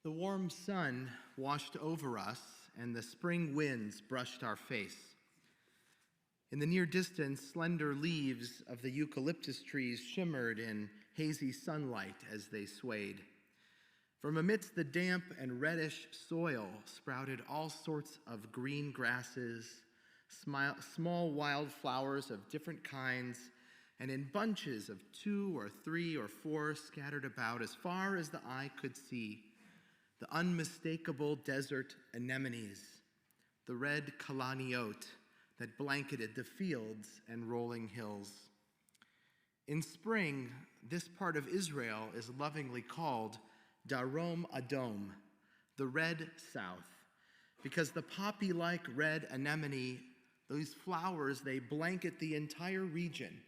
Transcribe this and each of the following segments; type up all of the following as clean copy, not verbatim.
The warm sun washed over us, and the spring winds brushed our face. In the near distance, slender leaves of the eucalyptus trees shimmered in hazy sunlight as they swayed. From amidst the damp and reddish soil sprouted all sorts of green grasses, small wild flowers of different kinds, and in bunches of 2 or 3 or 4 scattered about as far as the eye could see, the unmistakable desert anemones, the red kalaniot that blanketed the fields and rolling hills. In spring, this part of Israel is lovingly called Darom Adom, the red south, because the poppy-like red anemone, those flowers, they blanket the entire region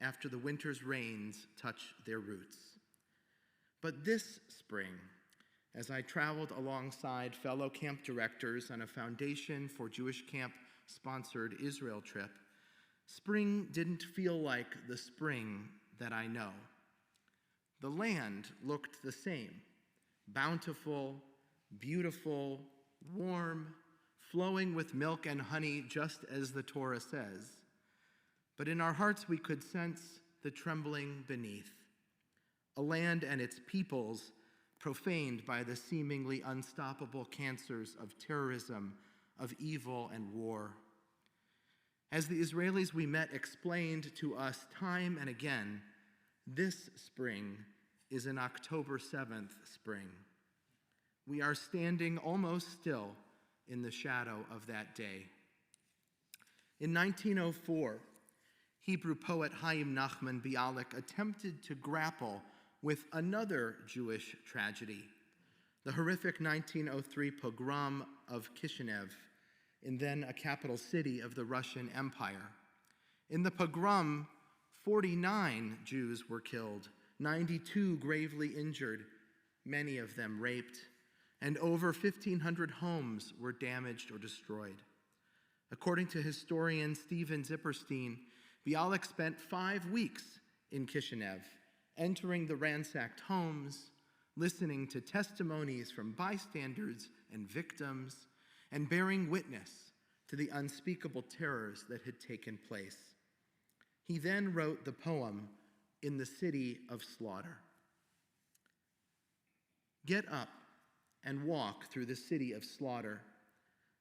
after the winter's rains touch their roots. But this spring, as I traveled alongside fellow camp directors on a Foundation for Jewish Camp-sponsored Israel trip, spring didn't feel like the spring that I know. The land looked the same, bountiful, beautiful, warm, flowing with milk and honey, just as the Torah says. But in our hearts we could sense the trembling beneath, a land and its peoples profaned by the seemingly unstoppable cancers of terrorism, of evil and war. As the Israelis we met explained to us time and again, this spring is an October 7th spring. We are standing almost still in the shadow of that day. In 1904, Hebrew poet Chaim Nachman Bialik attempted to grapple with another Jewish tragedy, the horrific 1903 pogrom of Kishinev, in then a capital city of the Russian Empire. In the pogrom, 49 Jews were killed, 92 gravely injured, many of them raped, and over 1,500 homes were damaged or destroyed. According to historian Stephen Zipperstein, Bialik spent 5 weeks in Kishinev, entering the ransacked homes, listening to testimonies from bystanders and victims, and bearing witness to the unspeakable terrors that had taken place. He then wrote the poem, In the City of Slaughter. Get up and walk through the city of slaughter.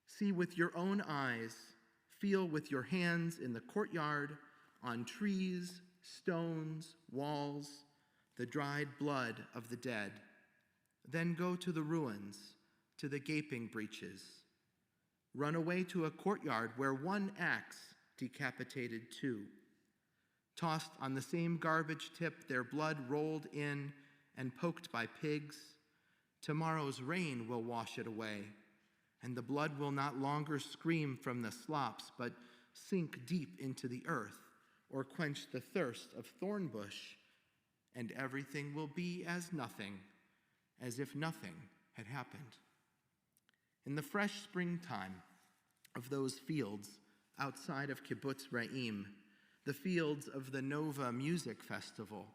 See with your own eyes, feel with your hands in the courtyard, on trees, stones, walls, the dried blood of the dead. Then go to the ruins, to the gaping breaches. Run away to a courtyard where one axe decapitated 2. Tossed on the same garbage tip, their blood rolled in and poked by pigs. Tomorrow's rain will wash it away, and the blood will not longer scream from the slops, but sink deep into the earth, or quench the thirst of thorn bush, and everything will be as nothing, as if nothing had happened. In the fresh springtime of those fields outside of Kibbutz Re'im, the fields of the Nova Music Festival,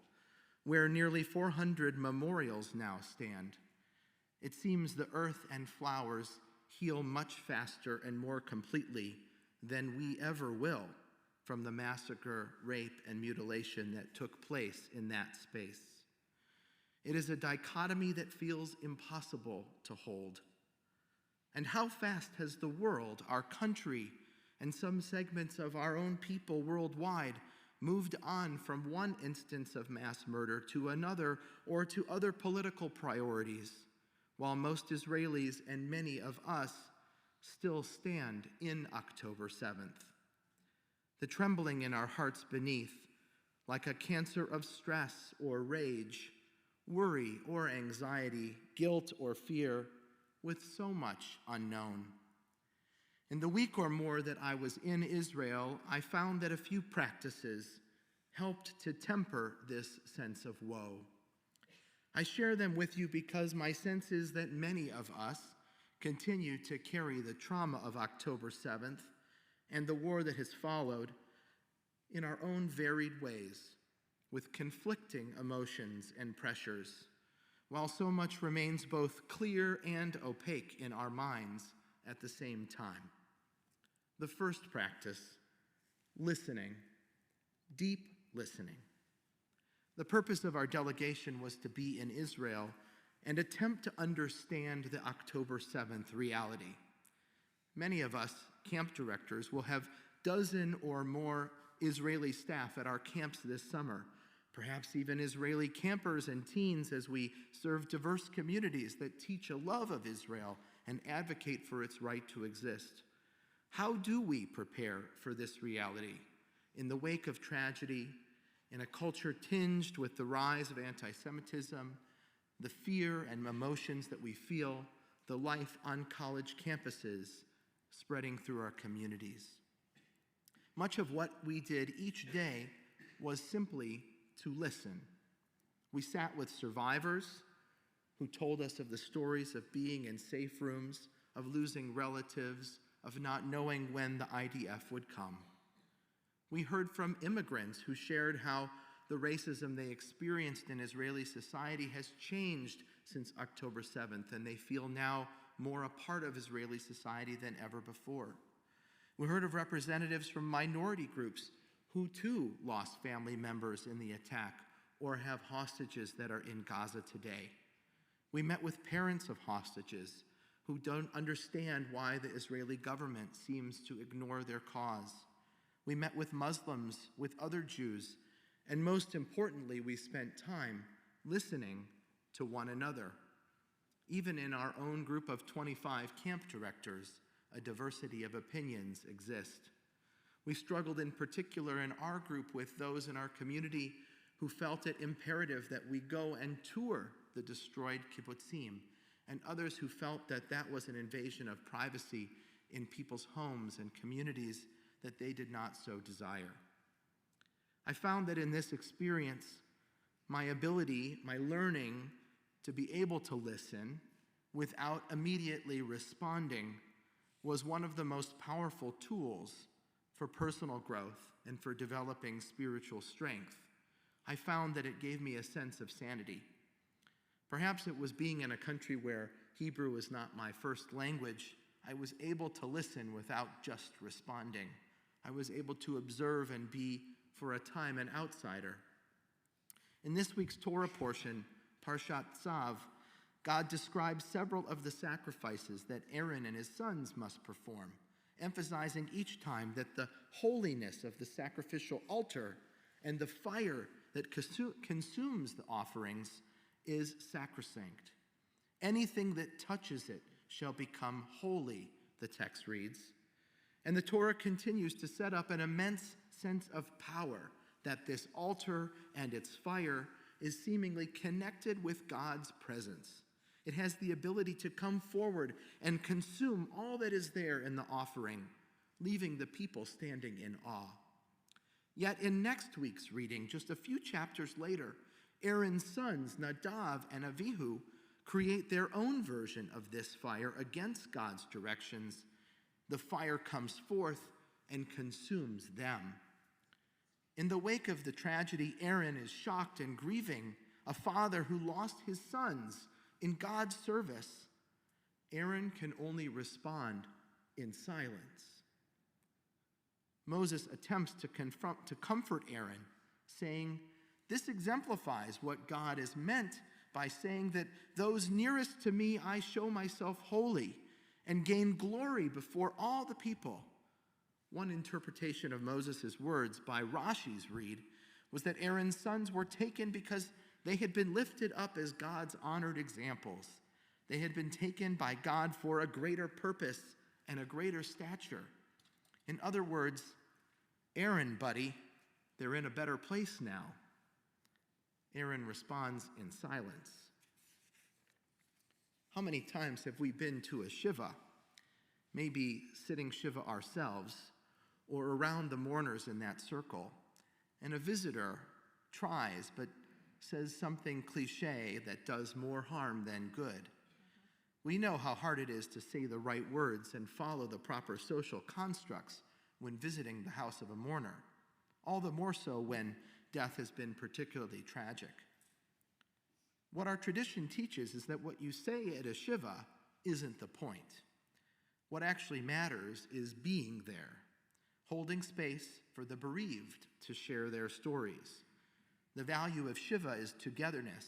where nearly 400 memorials now stand, it seems the earth and flowers heal much faster and more completely than we ever will from the massacre, rape, and mutilation that took place in that space. It is a dichotomy that feels impossible to hold. And how fast has the world, our country, and some segments of our own people worldwide moved on from one instance of mass murder to another or to other political priorities, while most Israelis and many of us still stand in October 7th. The trembling in our hearts beneath, like a cancer of stress or rage, worry or anxiety, guilt or fear, with so much unknown. In the week or more that I was in Israel, I found that a few practices helped to temper this sense of woe. I share them with you because my sense is that many of us continue to carry the trauma of October 7th and the war that has followed in our own varied ways, with conflicting emotions and pressures, while so much remains both clear and opaque in our minds at the same time. The first practice, listening, deep listening. The purpose of our delegation was to be in Israel and attempt to understand the October 7th reality. Many of us, camp directors, will have dozen or more Israeli staff at our camps this summer, perhaps even Israeli campers and teens as we serve diverse communities that teach a love of Israel and advocate for its right to exist. How do we prepare for this reality in the wake of tragedy, in a culture tinged with the rise of anti-Semitism, the fear and emotions that we feel, the life on college campuses spreading through our communities? Much of what we did each day was simply to listen. We sat with survivors who told us of the stories of being in safe rooms, of losing relatives, of not knowing when the IDF would come. We heard from immigrants who shared how the racism they experienced in Israeli society has changed since October 7th, and they feel now more a part of Israeli society than ever before. We heard of representatives from minority groups who too lost family members in the attack or have hostages that are in Gaza today. We met with parents of hostages who don't understand why the Israeli government seems to ignore their cause. We met with Muslims, with other Jews, and most importantly, we spent time listening to one another. Even in our own group of 25 camp directors, a diversity of opinions exist. We struggled in particular in our group with those in our community who felt it imperative that we go and tour the destroyed kibbutzim, and others who felt that that was an invasion of privacy in people's homes and communities that they did not so desire. I found that in this experience, my ability, my learning to be able to listen without immediately responding was one of the most powerful tools for personal growth and for developing spiritual strength. I found that it gave me a sense of sanity. Perhaps it was being in a country where Hebrew is not my first language. I was able to listen without just responding. I was able to observe and be, for a time, an outsider. In this week's Torah portion, Parshat Tzav, God describes several of the sacrifices that Aaron and his sons must perform, emphasizing each time that the holiness of the sacrificial altar and the fire that consumes the offerings is sacrosanct. Anything that touches it shall become holy, the text reads. And the Torah continues to set up an immense sense of power that this altar and its fire is seemingly connected with God's presence. It has the ability to come forward and consume all that is there in the offering, leaving the people standing in awe. Yet in next week's reading, just a few chapters later, Aaron's sons, Nadav and Avihu, create their own version of this fire against God's directions. The fire comes forth and consumes them. In the wake of the tragedy, Aaron is shocked and grieving, a father who lost his sons in God's service. Aaron can only respond in silence. Moses attempts to comfort Aaron, saying, "This exemplifies what God is meant by saying that those nearest to me I show myself holy and gain glory before all the people." One interpretation of Moses' words by Rashi's read was that Aaron's sons were taken because they had been lifted up as God's honored examples. They had been taken by God for a greater purpose and a greater stature. In other words, Aaron, buddy, they're in a better place now. Aaron responds in silence. How many times have we been to a shiva, maybe sitting shiva ourselves, or around the mourners in that circle, and a visitor tries but says something cliche that does more harm than good? We know how hard it is to say the right words and follow the proper social constructs when visiting the house of a mourner, all the more so when death has been particularly tragic. What our tradition teaches is that what you say at a Shiva isn't the point. What actually matters is being there, holding space for the bereaved to share their stories. The value of Shiva is togetherness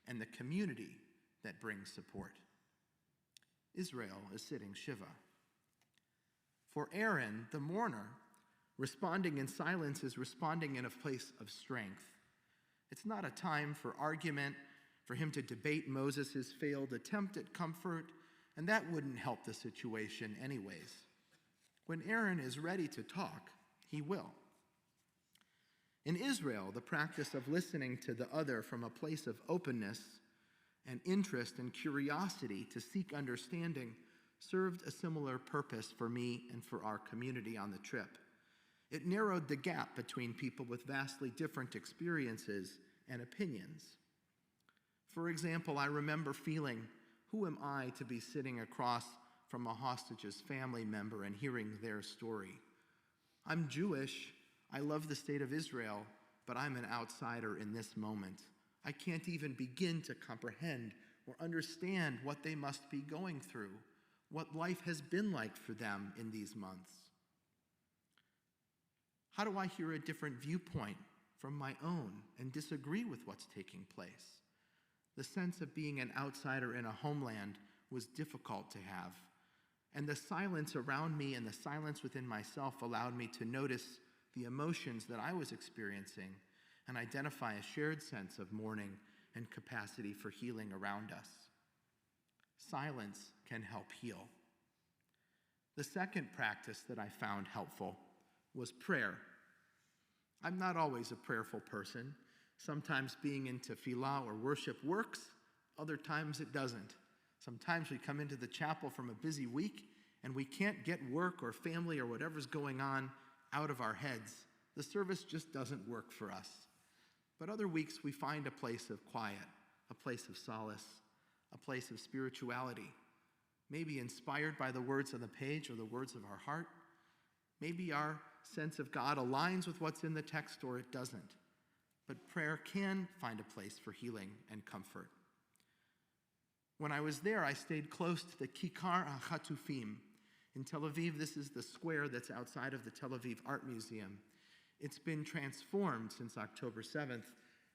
and the community that brings support. Israel is sitting Shiva. For Aaron, the mourner, responding in silence is responding in a place of strength. It's not a time for argument, for him to debate Moses' failed attempt at comfort, and that wouldn't help the situation anyways. When Aaron is ready to talk, he will. In Israel, the practice of listening to the other from a place of openness and interest and curiosity to seek understanding served a similar purpose for me and for our community on the trip. It narrowed the gap between people with vastly different experiences and opinions. For example, I remember feeling, who am I to be sitting across from a hostage's family member and hearing their story? I'm Jewish, I love the state of Israel, but I'm an outsider in this moment. I can't even begin to comprehend or understand what they must be going through, what life has been like for them in these months. How do I hear a different viewpoint from my own and disagree with what's taking place? The sense of being an outsider in a homeland was difficult to have, and the silence around me and the silence within myself allowed me to notice the emotions that I was experiencing and identify a shared sense of mourning and capacity for healing around us. Silence can help heal. The second practice that I found helpful was prayer. I'm not always a prayerful person. Sometimes being into tefillah or worship works, other times it doesn't. Sometimes we come into the chapel from a busy week and we can't get work or family or whatever's going on out of our heads. The service just doesn't work for us. But other weeks we find a place of quiet, a place of solace, a place of spirituality, maybe inspired by the words on the page or the words of our heart. Maybe our sense of God aligns with what's in the text or it doesn't. But prayer can find a place for healing and comfort. When I was there, I stayed close to the Kikar HaChatufim. In Tel Aviv, this is the square that's outside of the Tel Aviv Art Museum. It's been transformed since October 7th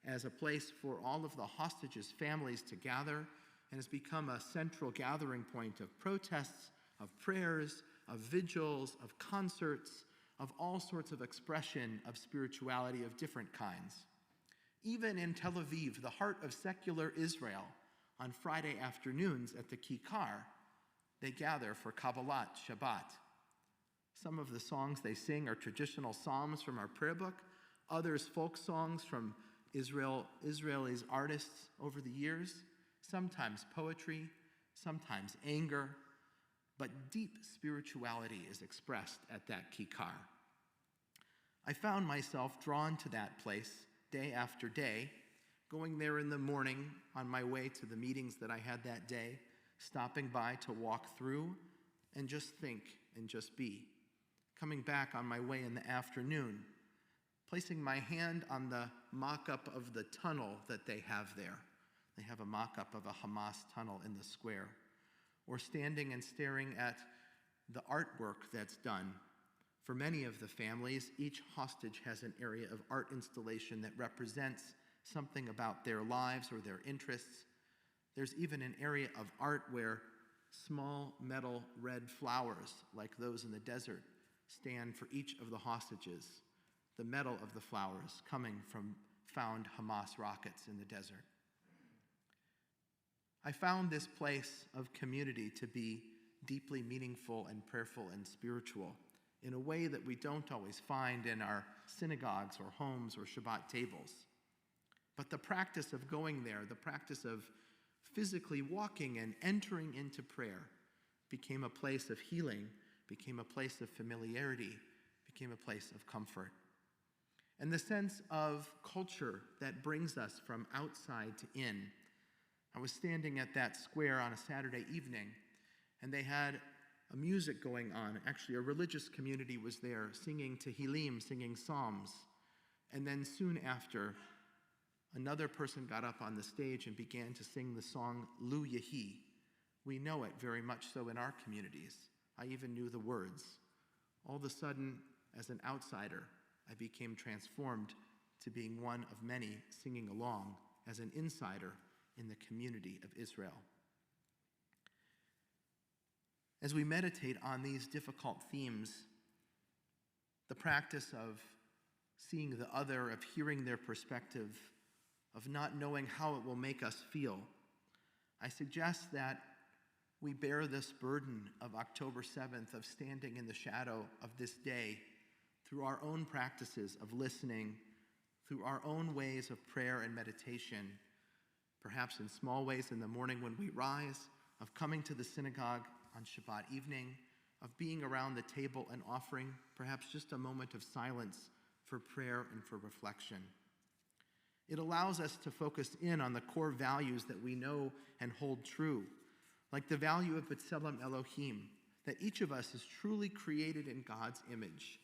as a place for all of the hostages' families to gather, and has become a central gathering point of protests, of prayers, of vigils, of concerts, of all sorts of expression of spirituality of different kinds. Even in Tel Aviv, the heart of secular Israel, on Friday afternoons at the Kikar, they gather for Kabbalat Shabbat. Some of the songs they sing are traditional psalms from our prayer book, others folk songs from Israelis artists over the years, sometimes poetry, sometimes anger, but deep spirituality is expressed at that Kikar. I found myself drawn to that place day after day, going there in the morning on my way to the meetings that I had that day, stopping by to walk through and just think and just be. Coming back on my way in the afternoon, placing my hand on the mock-up of the tunnel that they have there. They have a mock-up of a Hamas tunnel in the square. Or standing and staring at the artwork that's done. For many of the families, each hostage has an area of art installation that represents something about their lives or their interests. There's even an area of art where small metal red flowers, like those in the desert, stand for each of the hostages, the metal of the flowers coming from found Hamas rockets in the desert. I found this place of community to be deeply meaningful and prayerful and spiritual in a way that we don't always find in our synagogues or homes or Shabbat tables. But the practice of going there, the practice of physically walking and entering into prayer became a place of healing, became a place of familiarity, became a place of comfort. And the sense of culture that brings us from outside to in. I was standing at that square on a Saturday evening, and they had a music going on. Actually, a religious community was there singing Tehillim, singing psalms. And then soon after, Another person got up on the stage and began to sing the song Lu Yahi. We know it very much so in our communities. I even knew the words. All of a sudden, as an outsider, I became transformed to being one of many singing along as an insider in the community of Israel. As we meditate on these difficult themes, the practice of seeing the other, of hearing their perspective, of not knowing how it will make us feel, I suggest that we bear this burden of October 7th, of standing in the shadow of this day through our own practices of listening, through our own ways of prayer and meditation, perhaps in small ways in the morning when we rise, of coming to the synagogue on Shabbat evening, of being around the table and offering perhaps just a moment of silence for prayer and for reflection. It allows us to focus in on the core values that we know and hold true, like the value of B'Tselem Elohim, that each of us is truly created in God's image.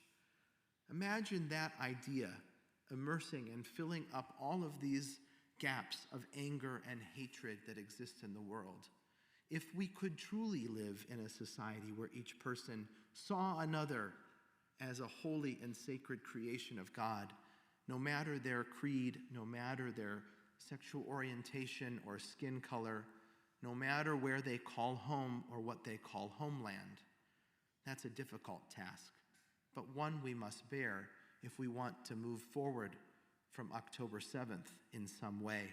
Imagine that idea immersing and filling up all of these gaps of anger and hatred that exist in the world. If we could truly live in a society where each person saw another as a holy and sacred creation of God, no matter their creed, no matter their sexual orientation or skin color, no matter where they call home or what they call homeland. That's a difficult task, but one we must bear if we want to move forward from October 7th in some way.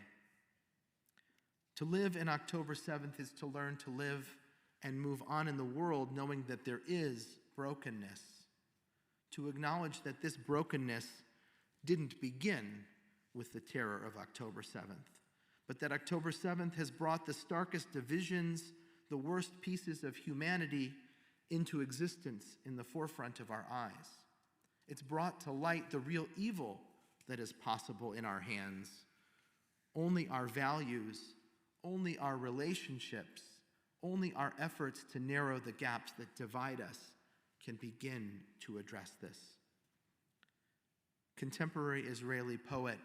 To live in October 7th is to learn to live and move on in the world knowing that there is brokenness, to acknowledge that this brokenness didn't begin with the terror of October 7th, but that October 7th has brought the starkest divisions, the worst pieces of humanity into existence in the forefront of our eyes. It's brought to light the real evil that is possible in our hands. Only our values, only our relationships, only our efforts to narrow the gaps that divide us can begin to address this. Contemporary Israeli poet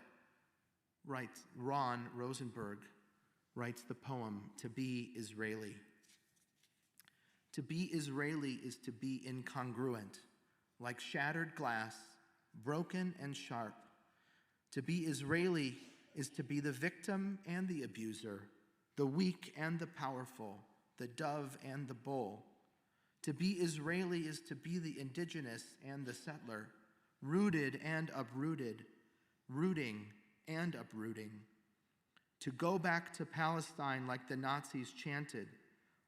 Ron Rosenberg writes the poem, "To Be Israeli." To be Israeli is to be incongruent, like shattered glass, broken and sharp. To be Israeli is to be the victim and the abuser, the weak and the powerful, the dove and the bull. To be Israeli is to be the indigenous and the settler, rooted and uprooted, rooting and uprooting. To go back to Palestine like the Nazis chanted,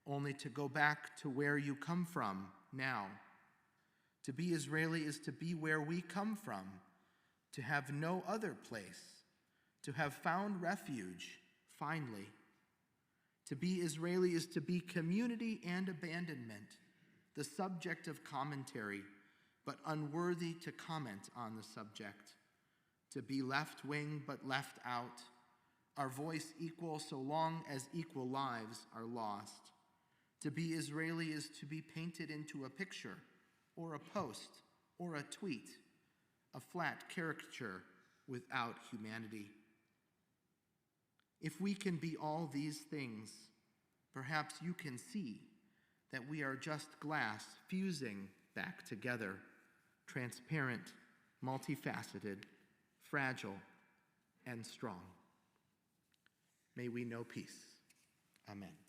only to go back to where you come from now. To be Israeli is to be where we come from, to have no other place, to have found refuge, finally. To be Israeli is to be community and abandonment, the subject of commentary, but unworthy to comment on the subject. To be left-wing but left out, our voice equal so long as equal lives are lost. To be Israeli is to be painted into a picture, or a post, or a tweet, a flat caricature without humanity. If we can be all these things, perhaps you can see that we are just glass fusing back together, transparent, multifaceted, fragile, and strong. May we know peace. Amen.